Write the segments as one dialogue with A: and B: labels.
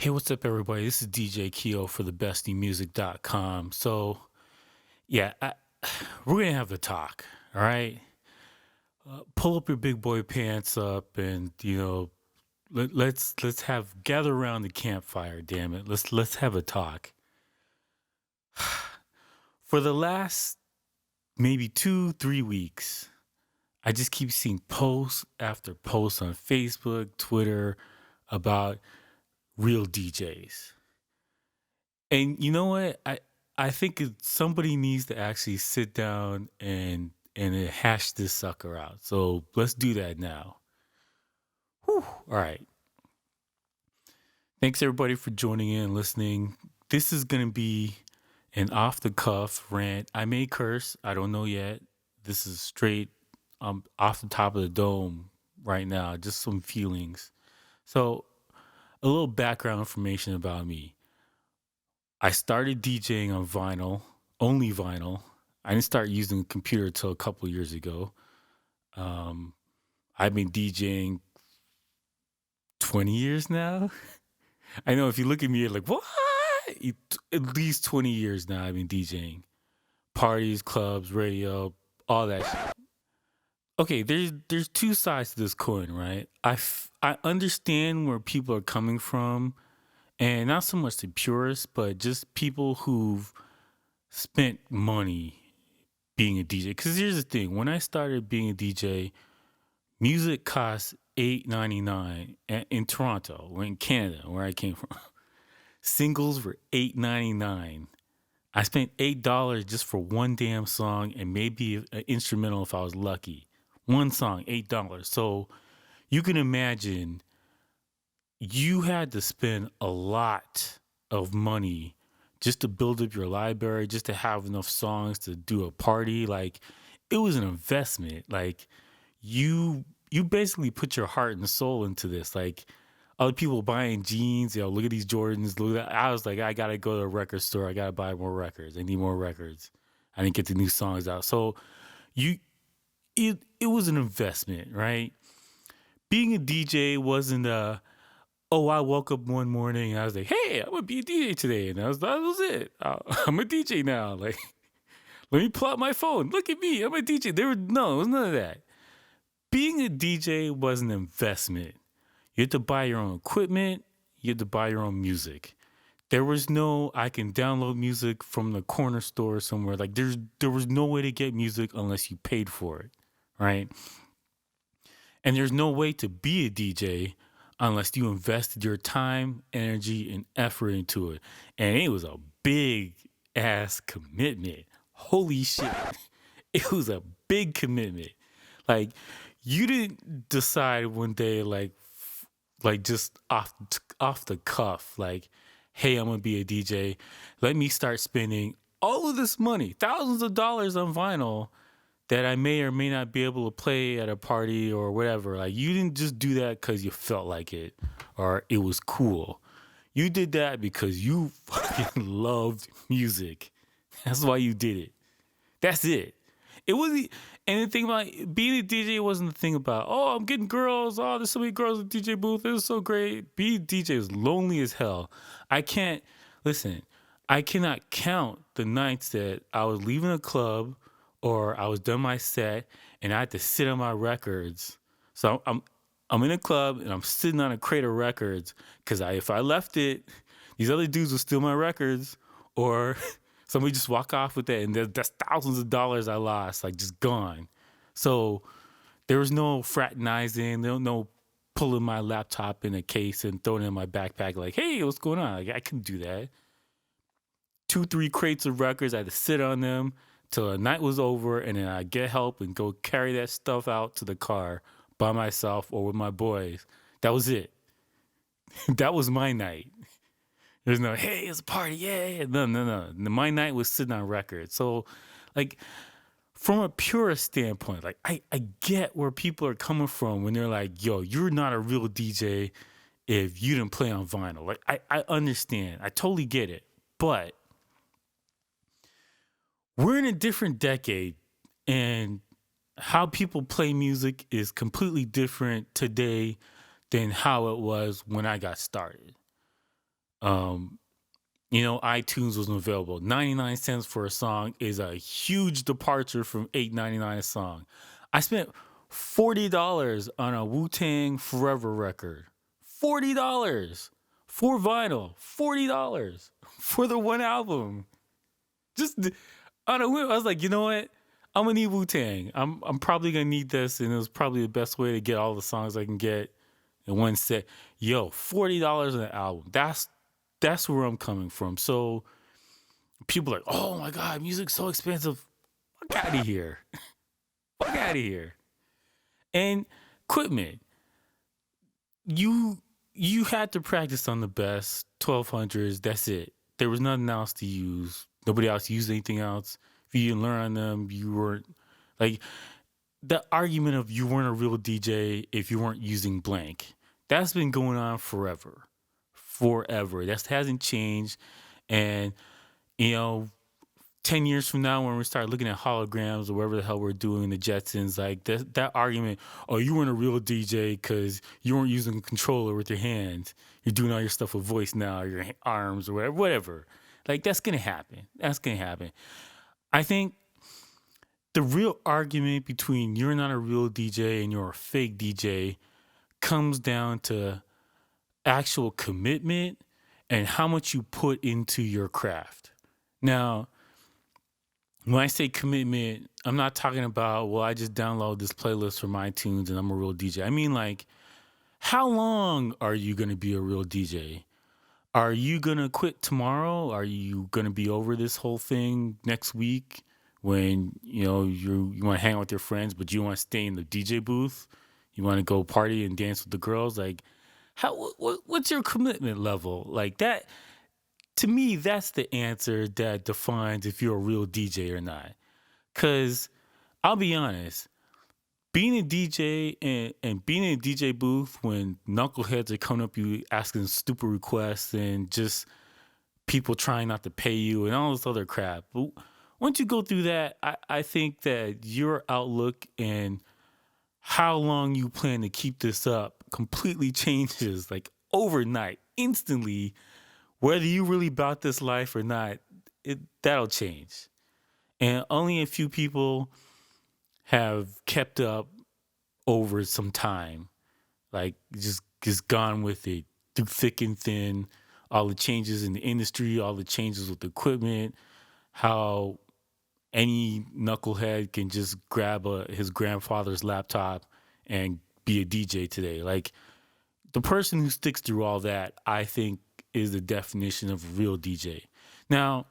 A: Hey, what's up, everybody? This is DJ Keo for thebestymusic.com. So, yeah, we're going to have a talk, all right? Pull up your big boy pants up and, let's have gather around the campfire, damn it. Let's have a talk. For the last maybe 2-3 weeks, I just keep seeing posts after posts on Facebook, Twitter about real DJs. And you know what? I think somebody needs to actually sit down and hash this sucker out. So let's do that now. Whew. All right. Thanks everybody for joining in and listening. This is gonna be an off the cuff rant. I may curse. I don't know yet. This is straight off the top of the dome right now. Just some feelings. So a little background information about me. I started DJing on vinyl, only vinyl. I didn't start using a computer until a couple years ago. Um, I've been DJing 20 years now. I know if you look at me, you're like, what? At least 20 years now I've been DJing. Parties, clubs, radio, all that shit. Okay, there's two sides to this coin, right? I understand where people are coming from, and not so much the purists, but just people who've spent money being a DJ. Because here's the thing: when I started being a DJ, music cost $8.99 in Toronto or in Canada, where I came from. Singles were $8.99. I spent $8 just for one damn song and maybe an instrumental if I was lucky. One song, $8. So you can imagine you had to spend a lot of money just to build up your library, just to have enough songs to do a party. Like, it was an investment. Like, you basically put your heart and soul into this. Like, other people buying jeans, look at these Jordans, look at that. I was like, I gotta go to a record store, I gotta buy more records. I need more records. I didn't get the new songs out. So you it was an investment, right? Being a DJ wasn't I woke up one morning and I was like, hey, I'm gonna be a DJ today. And that was it. I'm a DJ now. Like, let me pull out my phone. Look at me. I'm a DJ. It was none of that. Being a DJ was an investment. You had to buy your own equipment. You had to buy your own music. There was no, I can download music from the corner store somewhere. Like, there was no way to get music unless you paid for it, right? And there's no way to be a DJ unless you invested your time, energy, and effort into it. And it was a big ass commitment. Holy shit. It was a big commitment. Like, you didn't decide one day, like just off the cuff, like, hey, I'm gonna be a DJ. Let me start spending all of this money, thousands of dollars on vinyl that I may or may not be able to play at a party or whatever. Like, you didn't just do that because you felt like it or it was cool. You did that because you fucking loved music. That's why you did it. That's it. It wasn't, and the thing about being a DJ wasn't the thing about, oh, I'm getting girls. Oh, there's so many girls in the DJ booth. It was so great. Being a DJ is lonely as hell. Listen, I cannot count the nights that I was leaving a club or I was done my set and I had to sit on my records. So I'm in a club and I'm sitting on a crate of records because if I left it, these other dudes would steal my records or somebody just walk off with it, and that's thousands of dollars I lost, like, just gone. So there was no fraternizing, no pulling my laptop in a case and throwing it in my backpack like, hey, what's going on? Like, I couldn't do that. 2-3 crates of records, I had to sit on them till the night was over, and then I'd get help and go carry that stuff out to the car by myself or with my boys. That was it. That was my night. There's no, hey, it's a party, yeah. No. My night was sitting on records. So, like, from a purist standpoint, like, I get where people are coming from when they're like, yo, you're not a real DJ if you didn't play on vinyl. Like, I understand. I totally get it. But we're in a different decade, and how people play music is completely different today than how it was when I got started. Um, iTunes wasn't available. 99 cents for a song is a huge departure from 8.99 a song. I spent $40 on a Wu-Tang Forever record. $40 for vinyl. $40 for the one album. Just on a whim, I was like, you know what? I'm gonna need Wu-Tang. I'm probably gonna need this, and it was probably the best way to get all the songs I can get in one set. Yo, $40 an album. That's where I'm coming from. So people are like, oh my god, music's so expensive. Fuck out of here. Fuck out of here. And equipment. You you had to practice on the best 1200s. That's it. There was nothing else to use. Nobody else used anything else. If you didn't learn on them, you weren't like the argument of you weren't a real DJ if you weren't using blank. That's been going on forever. Forever. That hasn't changed. And you know, 10 years from now when we start looking at holograms or whatever the hell we're doing the Jetsons, like that argument, oh, you weren't a real DJ because you weren't using a controller with your hands. You're doing all your stuff with voice now, your arms or whatever. Like that's going to happen. That's going to happen. I think the real argument between you're not a real DJ and you're a fake DJ comes down to actual commitment and how much you put into your craft. Now, when I say commitment, I'm not talking about, well, I just download this playlist from iTunes and I'm a real DJ. I mean, like, how long are you going to be a real DJ? Are you going to quit tomorrow? Are you going to be over this whole thing next week when, you want to hang out with your friends, but you want to stay in the DJ booth? You want to go party and dance with the girls? Like, what's your commitment level? Like that, to me, that's the answer that defines if you're a real DJ or not. Because I'll be honest, being a DJ and being in a DJ booth when knuckleheads are coming up you asking stupid requests and just people trying not to pay you and all this other crap. But once you go through that, I think that your outlook and how long you plan to keep this up completely changes, like overnight, instantly. Whether you really about this life or not, that'll change. And only a few people have kept up over some time, like just gone with it through thick and thin. All the changes in the industry, all the changes with the equipment, how any knucklehead can just grab his grandfather's laptop and be a DJ today. Like the person who sticks through all that, I think, is the definition of a real DJ. Now,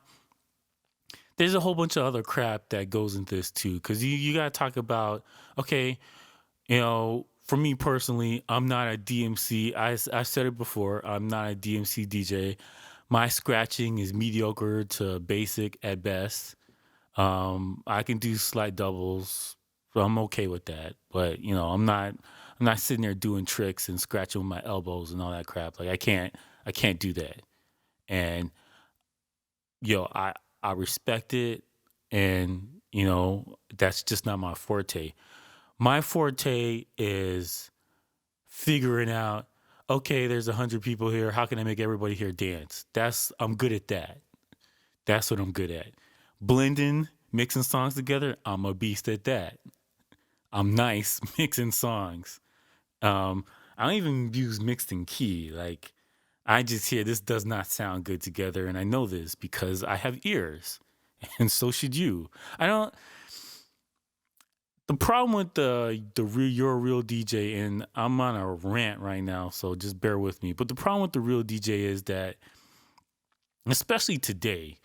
A: there's a whole bunch of other crap that goes into this too, because you got to talk about, okay, for me personally, I'm not a DMC. I said it before, I'm not a DMC DJ. My scratching is mediocre to basic at best. I can do slight doubles, so I'm okay with that. But I'm not sitting there doing tricks and scratching with my elbows and all that crap. Like I can't do that. And I respect it, and that's just not my forte. My forte is figuring out, okay, there's 100 people here. How can I make everybody here dance? I'm good at that. That's what I'm good at. Blending, mixing songs together, I'm a beast at that. I'm nice mixing songs. I don't even use mixed in key. Like, I just hear this does not sound good together, and I know this because I have ears, and so should you. I don't. The problem with you're a real DJ, and I'm on a rant right now, so just bear with me. But the problem with the real DJ is that, especially today,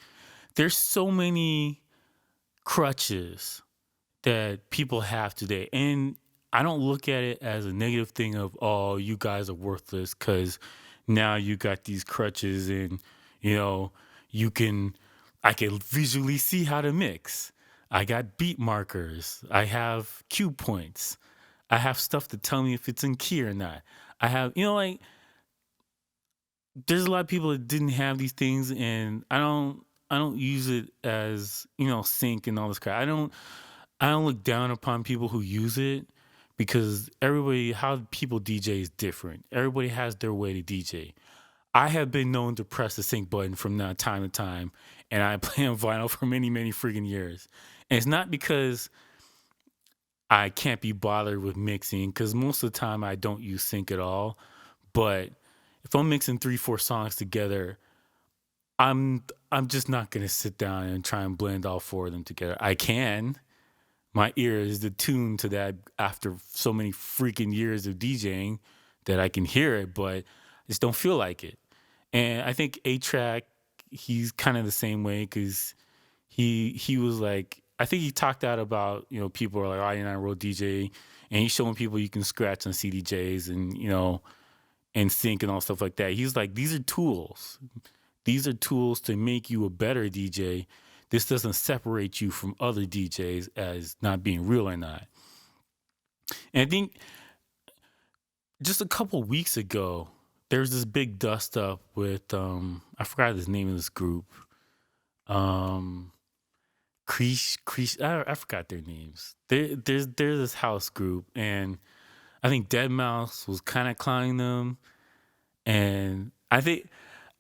A: there's so many crutches that people have today, and I don't look at it as a negative thing of, oh, you guys are worthless because now you got these crutches and you can I can visually see how to mix. I got beat markers. I have cue points. I have stuff to tell me if it's in key or not. I have, like, there's a lot of people that didn't have these things, and I don't use it as sync and all this crap. I don't look down upon people who use it because how people DJ is different. Everybody has their way to DJ. I have been known to press the sync button from now time to time, and I play on vinyl for many, many freaking years. And it's not because I can't be bothered with mixing, because most of the time I don't use sync at all. But if I'm mixing 3, 4 songs together, I'm I'm just not gonna sit down and try and blend all four of them together. I can. My ear is attuned to that after so many freaking years of DJing that I can hear it, but I just don't feel like it. And I think A-Trak, he's kind of the same way because he was like, I think he talked out about, people are like, oh, you're not a real DJ, and he's showing people you can scratch on CDJs and and sync and all stuff like that. He's like, these are tools. These are tools to make you a better DJ. This doesn't separate you from other DJs as not being real or not. And I think just a couple weeks ago, there was this big dust up with I forgot the name of this group. Um Creesh, I forgot their names. There's this house group, and I think Dead Mouse was kind of clowning them, and I think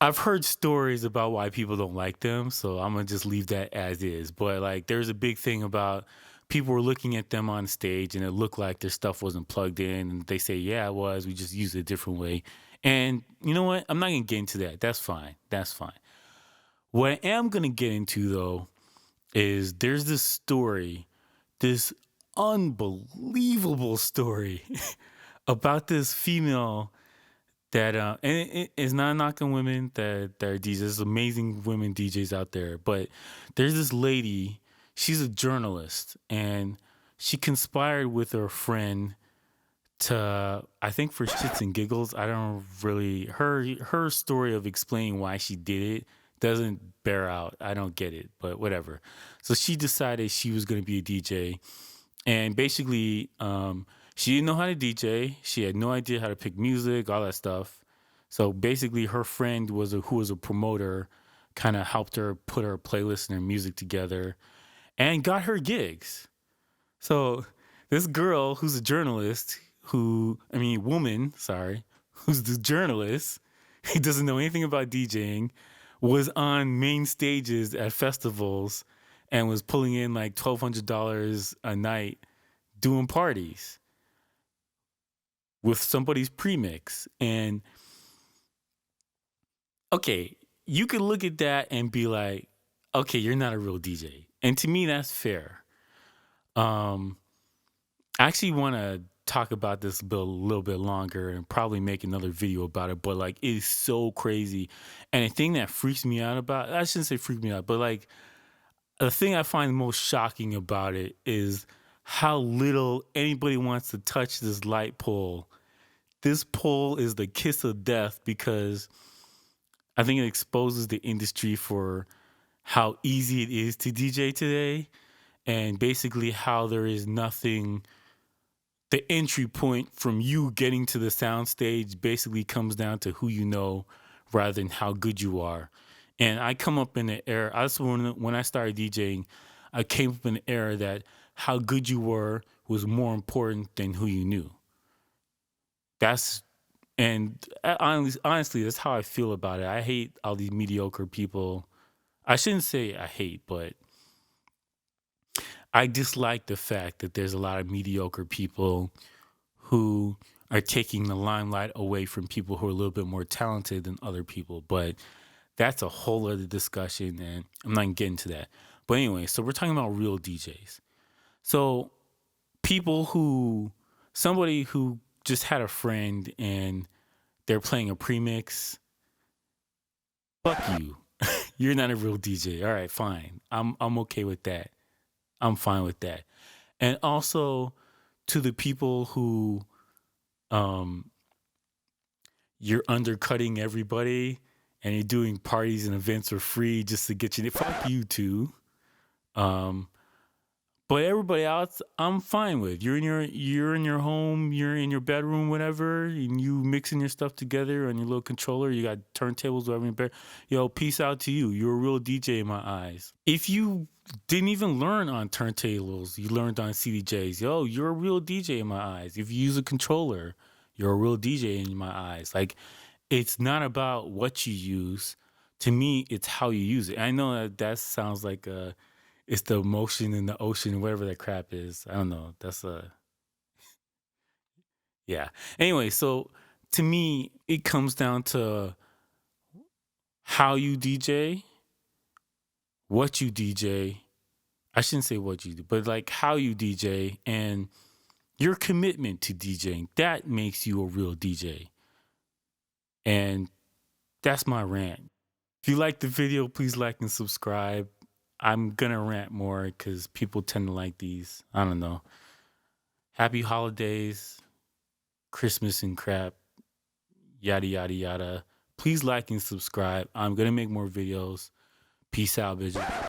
A: I've heard stories about why people don't like them, so I'm gonna just leave that as is. But like, there's a big thing about people were looking at them on stage, and it looked like their stuff wasn't plugged in, and they say, "Yeah, it was. We just used it a different way." And you know what? I'm not gonna get into that. That's fine. That's fine. What I am gonna get into though is there's this story, this unbelievable story about this female that and it's not knocking women that are DJs. There's amazing women DJs out there, but there's this lady. She's a journalist, and she conspired with her friend to, I think, for shits and giggles. I don't really, her story of explaining why she did it doesn't bear out. I don't get it, but whatever. So she decided she was going to be a DJ, and basically, she didn't know how to DJ. She had no idea how to pick music, all that stuff. So basically, her friend who was a promoter, kind of helped her put her playlist and her music together, and got her gigs. So this girl, who's a journalist, woman, sorry, who's the journalist, he doesn't know anything about DJing, was on main stages at festivals and was pulling in like $1,200 a night doing parties with somebody's premix. And okay, you could look at that and be like, okay, you're not a real DJ. And to me, that's fair. I actually want to talk about this a little bit longer and probably make another video about it, but like, it is so crazy. And the thing that freaks me out about, I shouldn't say freak me out, but like, the thing I find most shocking about it is how little anybody wants to touch this light pole. This pole is the kiss of death because I think it exposes the industry for how easy it is to DJ today, and basically how there is nothing. The entry point from you getting to the sound stage basically comes down to who you know rather than how good you are. And I come up in an era, that's when I started DJing, I came up in an era that how good you were was more important than who you knew. That's, and honestly, that's how I feel about it. I hate all these mediocre people. I shouldn't say I hate, but I dislike the fact that there's a lot of mediocre people who are taking the limelight away from people who are a little bit more talented than other people. But that's a whole other discussion, and I'm not getting to that. But anyway, so we're talking about real DJs. So somebody who just had a friend and they're playing a premix, fuck you. You're not a real DJ. All right, fine. I'm okay with that. I'm fine with that. And also to the people who um you're undercutting everybody and you're doing parties and events for free just to get you, fuck you too. Um but everybody else I'm fine with. You're in your home, you're in your bedroom, whatever, and you mixing your stuff together on your little controller, you got turntables, whatever in your bed. Yo, peace out to you. You're a real DJ in my eyes. If you didn't even learn on turntables, you learned on CDJs. Yo, you're a real DJ in my eyes. If you use a controller, you're a real DJ in my eyes. Like, it's not about what you use. To me, it's how you use it. I know that sounds like it's the emotion in the ocean, whatever that crap is. I don't know. That's a yeah. Anyway, so to me, it comes down to how you DJ, what you DJ. I shouldn't say what you do, but like how you DJ and your commitment to DJing. That makes you a real DJ. And that's my rant. If you like the video, please like and subscribe. I'm gonna rant more because people tend to like these. I don't know. Happy holidays, Christmas and crap, yada yada yada. Please like and subscribe. I'm gonna make more videos. Peace out, bitches.